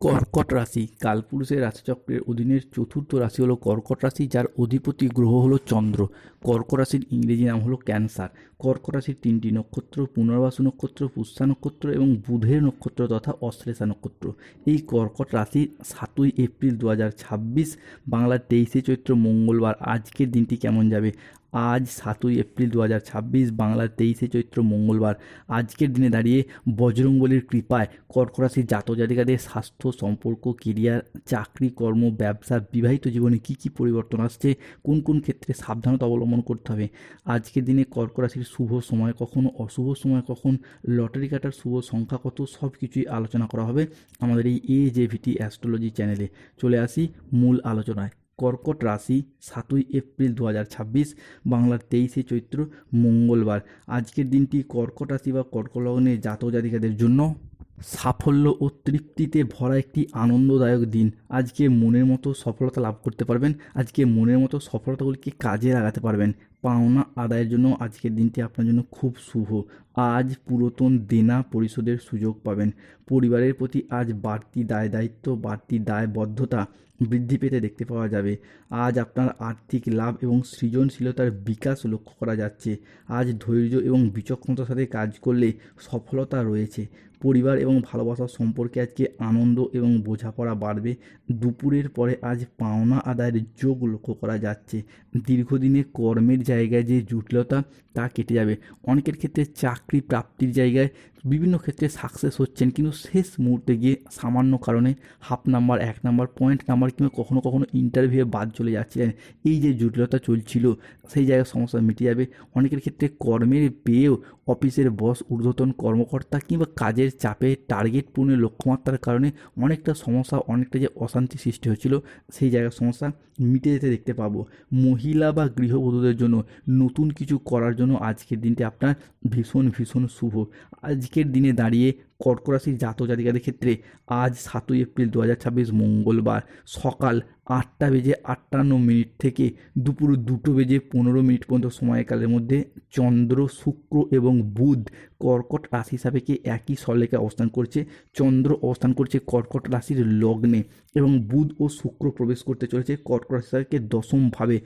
কর্কট রাশি কালপুরুষের রাশিচক্রের অধীনের চতুর্থ রাশি হলো কর্কট রাশি, যার অধিপতি গ্রহ হলো চন্দ্র। কর্কট রাশির ইংরেজি নাম হলো ক্যান্সার। কর্কট রাশির তিনটি নক্ষত্র: পুনর্বাসু নক্ষত্র, পুষ্যা নক্ষত্র এবং বুধের নক্ষত্র তথা অশ্লেষা নক্ষত্র। এই কর্কট রাশির 7ই এপ্রিল 2026 বাংলার 23শে চৈত্র মঙ্গলবার আজকের দিনটি কেমন যাবে? আজ 7ই এপ্রিল 2026 বাংলার 23শে চৈত্র মঙ্গলবার আজকের দিনে দাঁড়িয়ে বজরংবলীর কৃপায় কর্কট রাশির জাতক জাতিকাদের স্বাস্থ্য, সম্পর্ক, কেরিয়ার, চাকরি, কর্ম, ব্যবসা, বিবাহিত জীবনে কী কী পরিবর্তন আসছে, কোন কোন ক্ষেত্রে সাবধানতা অবলম্বন করতে হবে, আজকের দিনে কর্কট রাশির শুভ সময় কখন, অশুভ সময় কখন, লটারি কাটার শুভ সংখ্যা কত, সব কিছুই আলোচনা করা হবে আমাদের এই AJVT অ্যাস্ট্রোলজি চ্যানেলে। চলে আসি মূল আলোচনায়। কর্কট রাশি 7ই এপ্রিল 2026 বাংলার 23শে চৈত্র মঙ্গলবার আজকের দিনটি কর্কট রাশি বা কর্কট লগ্নের জাতক জাতিকাদের জন্য সাফল্য ও তৃপ্তিতে ভরা একটি আনন্দদায়ক দিন। আজকে মনের মতো সফলতা লাভ করতে পারবেন, আজকে মনের মতো সফলতাগুলিকে কাজে লাগাতে পারবেন। পাওনা আদায়ের জন্য আজকের দিনটি আপনার জন্য খুব শুভ। আজ পুরাতন দেনা পরিশোধের সুযোগ পাবেন। পরিবারের প্রতি আজ বাড়তি দায় দায়িত্ব, বাড়তি দায়বদ্ধতা বৃদ্ধি পেতে দেখতে পাওয়া যাবে। আজ আপনার আর্থিক লাভ এবং সৃজনশীলতার বিকাশ লক্ষ্য করা যাচ্ছে। আজ ধৈর্য এবং বিচক্ষণতার সাথে কাজ করলে সফলতা রয়েছে। পরিবার এবং ভালোবাসার সম্পর্কে আজকে আনন্দ এবং বোঝাপড়া বাড়বে। দুপুরের পরে আজ পাওনা আদায়ের যোগ লক্ষ্য করা যাচ্ছে। দীর্ঘদিনে কর্মের জায়গায় যে জটিলতা তা কেটে যাবে। অনেকের ক্ষেত্রে চাকরি প্রাপ্তির জায়গায় বিভিন্ন ক্ষেত্রে সাকসেস হচ্ছেন, কিন্তু শেষ মুহূর্তে গিয়ে সামান্য কারণে half number, 1 number, point number কিংবা কখনো কখনো ইন্টারভিউয়ে বাদ চলে যাচ্ছিলেন। এই যে জটিলতা চলছিল সেই জায়গায় সমস্যা মিটে যাবে। অনেকের ক্ষেত্রে কর্মের পেয়েও অফিসের বস, ঊর্ধ্বতন কর্মকর্তা কিংবা কাজের চাপে টার্গেট পূরণের লক্ষ্যমাত্রার কারণে অনেকটা সমস্যা, অনেকটা যে অশান্তি সৃষ্টি হচ্ছিল সেই জায়গার সমস্যা মিটে যেতে দেখতে পাবো। মহিলা বা গৃহবধূদের জন্য নতুন কিছু করার জন্য আজকের দিনটি আপনার ভীষণ ভীষণ শুভ। আজকের দিনে দাঁড়িয়ে কর্কট রাশির জাতক জাতিকাদের ক্ষেত্রে আজ 7ই এপ্রিল 2026 মঙ্গলবার সকাল 8:58 থেকে দুপুর 2:15 পর্যন্ত সময়কালের মধ্যে চন্দ্র, শুক্র এবং বুধ কর্কট রাশি সাপেক্ষে একই সরলরেখায় অবস্থান করছে। চন্দ্র অবস্থান করছে কর্কট রাশির লগ্নে এবং বুধ ও শুক্র প্রবেশ করতে চলেছে কর্কট রাশি সাপেক্ষে দশমভাবে,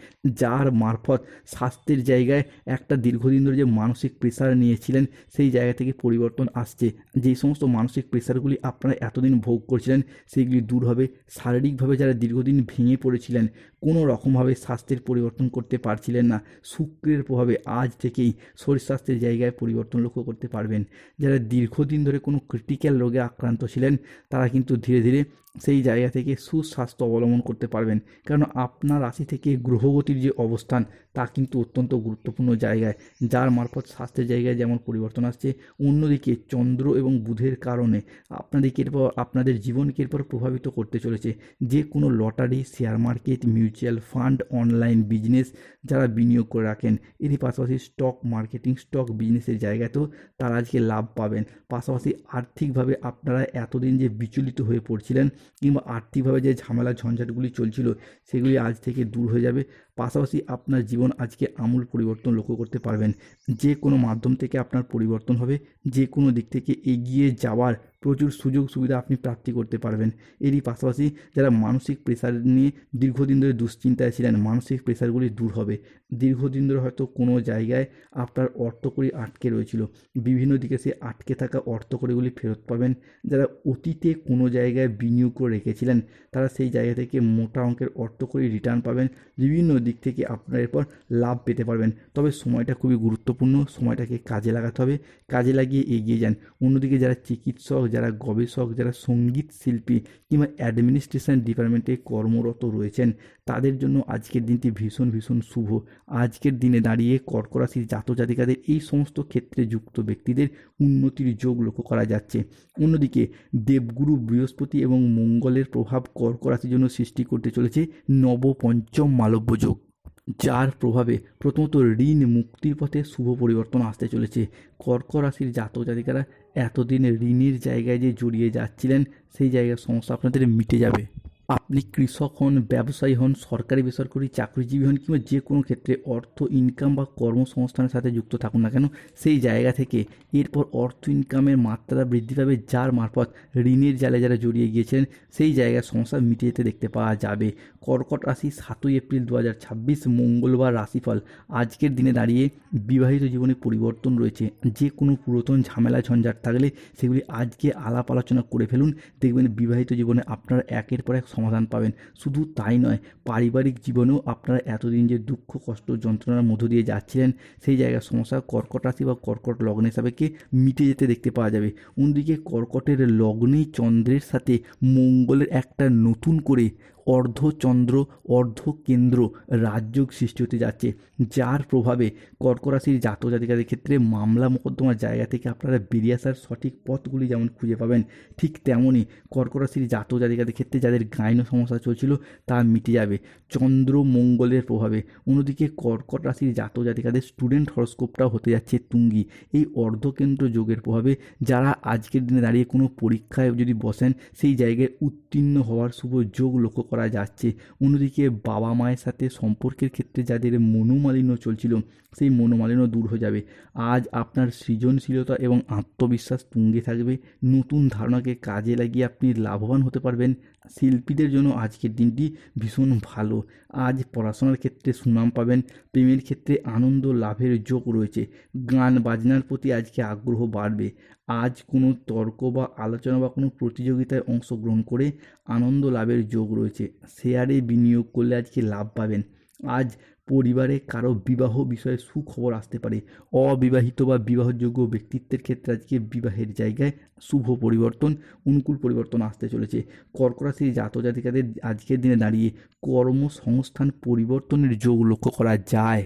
যার মারফত স্বাস্থ্যের জায়গায় একটা দীর্ঘদিন ধরে যে মানসিক প্রেশার নিয়েছিলেন সেই জায়গা থেকে পরিবর্তন আসছে। যেই সমস্ত মানসিক প্রেশারগুলি আপনারা এতদিন ভোগ করছিলেন সেগুলি দূর হবে। শারীরিকভাবে যারা দীর্ঘদিন ভেঙে পড়েছিলেন, কোনো রকমভাবে স্বাস্থ্যের পরিবর্তন করতে পারছিলেন না, শুক্রের প্রভাবে আজ থেকেই শরীর স্বাস্থ্যের জায়গায় পরিবর্তন লক্ষ্য করতে পারবেন। যারা দীর্ঘদিন ধরে কোনো ক্রিটিক্যাল রোগে আক্রান্ত ছিলেন তারা কিন্তু ধীরে ধীরে সেই জায়গা থেকে সুস্বাস্থ্য অবলম্বন করতে পারবেন, কারণ আপনার রাশি থেকে গ্রহগতির যে অবস্থান তা কিন্তু অত্যন্ত গুরুত্বপূর্ণ জায়গায়, যার মারফত স্বাস্থ্যের জায়গায় যেমন পরিবর্তন আসছে, অন্যদিকে চন্দ্র এবং বুধের কারণে আপনাদেরকে এরপর আপনাদের জীবনকে এরপর প্রভাবিত করতে চলেছে। যে কোনো lottery, share market, mutual fund, online business যারা বিনিয়োগ করে রাখেন, এরই পাশাপাশি স্টক মার্কেটিং, স্টক বিজনেসের জায়গাতেও তারা আজকে লাভ পাবেন। পাশাপাশি আর্থিকভাবে আপনারা এতদিন যে বিচলিত হয়ে পড়ছিলেন কিংবা আর্থিকভাবে যে ঝামেলা ঝঞ্ঝাটগুলি চলছিল সেগুলি আজ থেকে দূর হয়ে যাবে। পাশাপাশি আপনার জীবন আজকে আমূল পরিবর্তন লক্ষ্য করতে পারবেন। যে কোনো মাধ্যম থেকে আপনার পরিবর্তন হবে, যে কোনো দিক থেকে এগিয়ে যাওয়ার প্রচুর সুযোগ সুবিধা আপনি প্রাপ্তি করতে পারবেন। এরই পাশাপাশি যারা মানসিক প্রেশার নিয়ে দীর্ঘদিন ধরে দুশ্চিন্তায় ছিলেন, মানসিক প্রেশারগুলি দূর হবে। দীর্ঘদিন ধরে হয়তো কোনো জায়গায় আপনার অর্থকড়ি আটকে রয়েছিল, বিভিন্ন দিকে সে আটকে থাকা অর্থকড়িগুলি ফেরত পাবেন। যারা অতীতে কোনো জায়গায় বিনিয়োগ করে রেখেছিলেন তারা সেই জায়গা থেকে মোটা অঙ্কের অর্থকড়ি রিটার্ন পাবেন। বিভিন্ন দিক থেকে আপনারা এরপর লাভ পেতে পারবেন। তবে সময়টা খুবই গুরুত্বপূর্ণ, সময়টাকে কাজে লাগাতে হবে, কাজে লাগিয়ে এগিয়ে যান। অন্যদিকে যারা চিকিৎসক, যারা গবেষক, যারা সঙ্গীত শিল্পী কিংবা অ্যাডমিনিস্ট্রেশন ডিপার্টমেন্টে কর্মরত রয়েছেন তাদের জন্য আজকের দিনটি ভীষণ ভীষণ শুভ। আজকের দিনে দাঁড়িয়ে কর্কট রাশির জাতক জাতিকাদের এই সমস্ত ক্ষেত্রে যুক্ত ব্যক্তিদের উন্নতির যোগ লক্ষ্য করা যাচ্ছে। অন্যদিকে দেবগুরু বৃহস্পতি এবং মঙ্গলের প্রভাব কর্কট রাশির জন্য সৃষ্টি করতে চলেছে নবপঞ্চম মালব্য যোগ, যার প্রভাবে প্রথমত ঋণ মুক্তির পথে শুভ পরিবর্তন আসতে চলেছে। কর্কট রাশির জাতক জাতিকারা এতদিন ঋণের জায়গায় যে জড়িয়ে যাচ্ছিলেন সেই জায়গার সমস্যা আপনাদের মিটে যাবে। আপনি কৃষক হন, ব্যবসায়ী হন, সরকারি বেসরকারি চাকরিজীবী হন কিংবা যে কোনো ক্ষেত্রে অর্থ ইনকাম বা কর্মসংস্থানের সাথে যুক্ত থাকুন না কেন, সেই জায়গা থেকে এরপর অর্থ ইনকামের মাত্রা বৃদ্ধি পাবে, যার মারফত ঋণের জালে যারা জড়িয়ে গিয়েছিলেন সেই জায়গার সমস্যা মিটে যেতে দেখতে পাওয়া যাবে। কর্কট রাশি 7ই এপ্রিল 2026 মঙ্গলবার রাশিফল। আজকের দিনে দাঁড়িয়ে বিবাহিত জীবনে পরিবর্তন রয়েছে। যে কোনো পুরাতন ঝামেলা ঝঞ্ঝাট থাকলে সেগুলি আজকে আলাপ আলোচনা করে ফেলুন, দেখবেন বিবাহিত জীবনে আপনারা একের পর এক সমাধান পাবেন। শুধু তাই নয়, পারিবারিক জীবনেও আপনারা এতদিন যে দুঃখ কষ্ট যন্ত্রণার মধ্য দিয়ে যাচ্ছিলেন সেই জায়গার সমস্যা কর্কট রাশি বা কর্কট লগ্নের সাপেক্ষে মিটে যেতে দেখতে পাওয়া যাবে। অন্যদিকে কর্কটের লগ্নেই চন্দ্রের সাথে মঙ্গলের একটা নতুন করে অর্ধচন্দ্র অর্ধকেন্দ্র রাজযোগ সৃষ্টি হতে যাচ্ছে, যার প্রভাবে কর্কট রাশির জাতক জাতিকাদের ক্ষেত্রে মামলা মোকদ্দমার জায়গা থেকে আপনারা বেরিয়ে আসার সঠিক পথগুলি যেমন খুঁজে পাবেন, ঠিক তেমনই কর্কট রাশির জাতক জাতিকাদের ক্ষেত্রে যাদের গাইন সমস্যা চলছিল তা মিটে যাবে চন্দ্র মঙ্গলের প্রভাবে। অন্যদিকে কর্কট রাশির জাতক জাতিকাদের স্টুডেন্ট হরস্কোপটাও হতে যাচ্ছে তুঙ্গি এই অর্ধকেন্দ্র যোগের প্রভাবে। যারা আজকের দিনে দাঁড়িয়ে কোনো পরীক্ষায় যদি বসেন সেই জায়গায় উত্তীর্ণ হওয়ার শুভ যোগ লক্ষ্য করা যাচ্ছে। অন্যদিকে বাবা মায়ের সাথে সম্পর্কের ক্ষেত্রে যাদের মনোমালিন্য চলছিল সেই মনোমালিন্য দূর হয়ে যাবে। আজ আপনার সৃজনশীলতা এবং আত্মবিশ্বাস তুঙ্গে থাকবে। নতুন ধারণাকে কাজে লাগিয়ে আপনি লাভবান হতে পারবেন। শিল্পীদের জন্য আজকের দিনটি ভীষণ ভালো। আজ পড়াশোনার ক্ষেত্রে সুনাম পাবেন। প্রেমের ক্ষেত্রে আনন্দ লাভের যোগ রয়েছে। গান বাজনার প্রতি আজকে আগ্রহ বাড়বে। আজ কোনো তর্ক বা আলোচনা বা কোনো প্রতিযোগিতায় অংশগ্রহণ করে আনন্দ লাভের যোগ রয়েছে। শেয়ারে বিনিয়োগ করলে আজকে লাভ পাবেন। আজ পরিবারে কারো বিবাহ বিষয়ে সুখবর আসতে পারে। অবিবাহিত বা বিবাহযোগ্য ব্যক্তিত্বের ক্ষেত্রে আজকে বিবাহের জায়গায় শুভ পরিবর্তন অনুকূল পরিবর্তন আসতে চলেছে। কর্কট রাশির জাতক জাতিকাদের আজকের দিনে দাঁড়িয়ে কর্মসংস্থান পরিবর্তনের যোগ লক্ষ্য করা যায়।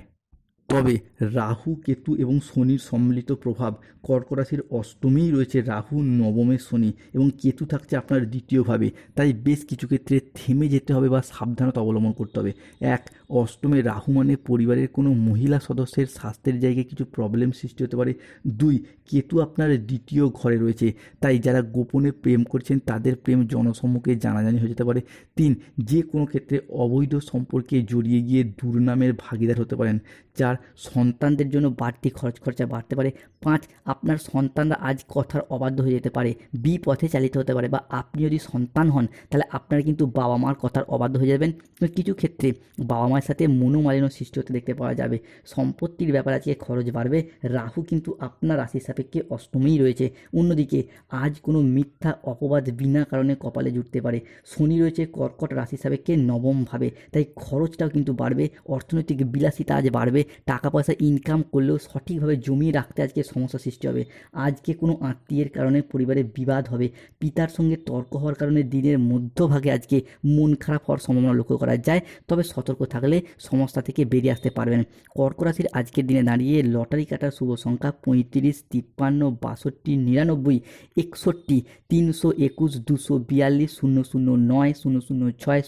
তবে রাহু কেতু এবং শনির সম্মিলিত প্রভাব, কর্কট রাশির অষ্টমেই রয়েছে রাহু, নবমে শনি এবং কেতু থাকছে আপনার দ্বিতীয়ভাবে। তাই বেশ কিছু ক্ষেত্রে থেমে যেতে হবে বা সাবধানতা অবলম্বন করতে হবে। এক, অষ্টমে রাহু মানে পরিবারের কোনো মহিলা সদস্যের স্বাস্থ্যের জায়গায় কিছু প্রবলেম সৃষ্টি হতে পারে। দুই, কেতু আপনার দ্বিতীয় ঘরে রয়েছে, তাই যারা গোপনে প্রেম করছেন তাদের প্রেম জনসম্মুখে জানাজানি হয়ে যেতে পারে। তিন, যে কোনো ক্ষেত্রে অবৈধ সম্পর্কে জড়িয়ে গিয়ে দুর্নামের ভাগিদার হতে পারেন। চার, সন্তানদের জন্য বাড়তি খরচা বাড়তে পারে। পাঁচ, আপনার সন্তানরা আজ কথার অবাধ্য হয়ে যেতে পারে, বিপথে চালিত হতে পারে, বা আপনি যদি সন্তান হন তাহলে আপনারা কিন্তু বাবা মার কথার অবাধ্য হয়ে যাবেন। কিছু ক্ষেত্রে বাবা মায়ের সাথে মনোমালিন্য সৃষ্টি হতে দেখতে পাওয়া যাবে। সম্পত্তির ব্যাপারে আজকে খরচ বাড়বে। রাহু কিন্তু আপনার রাশির সাপেক্ষে অষ্টমেই রয়েছে। অন্যদিকে আজ কোনো মিথ্যা অপবাদ বিনা কারণে কপালে জুটতে পারে। শনি রয়েছে কর্কট রাশির সাপেক্ষে নবমভাবে, তাই খরচটাও কিন্তু বাড়বে। অর্থনৈতিক বিলাসিতা আজ বাড়বে। টাকা পয়সা ইনকাম করলেও সঠিকভাবে জমিয়ে রাখতে আজকে সমস্যা সৃষ্টি হবে। আজকে কোনো আত্মীয়ের কারণে পরিবারে বিবাদ হবে। পিতার সঙ্গে তর্ক হওয়ার কারণে দিনের মধ্যভাগে আজকে মন খারাপ হওয়ার সম্ভাবনা লক্ষ্য করা যায়, তবে সতর্ক থাকলে সমস্যা থেকে বেরিয়ে আসতে পারবেন। কর্কট রাশির আজকের দিনে দাঁড়িয়ে লটারি কাটার শুভ সংখ্যা 35, 53, 62, 99, 61, 321, 242, 009, 006,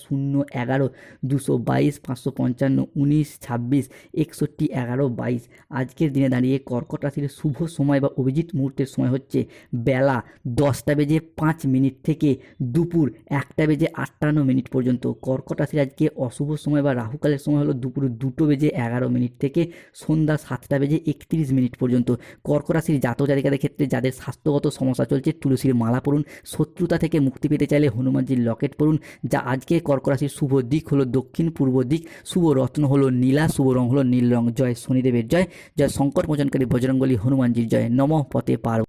011, 222, 555, 19, 26, 61, 11, 22। আজকের দিনে দাঁড়িয়ে কর্কট রাশির শুভ সময় বা অভিজিৎ মুহূর্তের সময় হচ্ছে বেলা 10:05 থেকে দুপুর 1:58 পর্যন্ত। কর্কট রাশির আজকে অশুভ সময় বা রাহুকালের সময় হলো দুপুর 2:11 থেকে সন্ধ্যা 7:31 পর্যন্ত। কর্কট রাশির জাতক জাতিকাদের ক্ষেত্রে যাদের স্বাস্থ্যগত সমস্যা চলছে তুলসীর মালা পড়ুন। শত্রুতা থেকে মুক্তি পেতে চাইলে হনুমানজির লকেট পড়ুন। যা আজকে কর্কট রাশির শুভ দিক হলো দক্ষিণ পূর্ব দিক, শুভ রত্ন হলো নীলা, শুভ রং হলো নীল রং। জয় শনিদেবের জয়, জয় সংকট মোচনকারী বজরঙ্গলী হনুমানজির জয়। নমঃ পতে পার।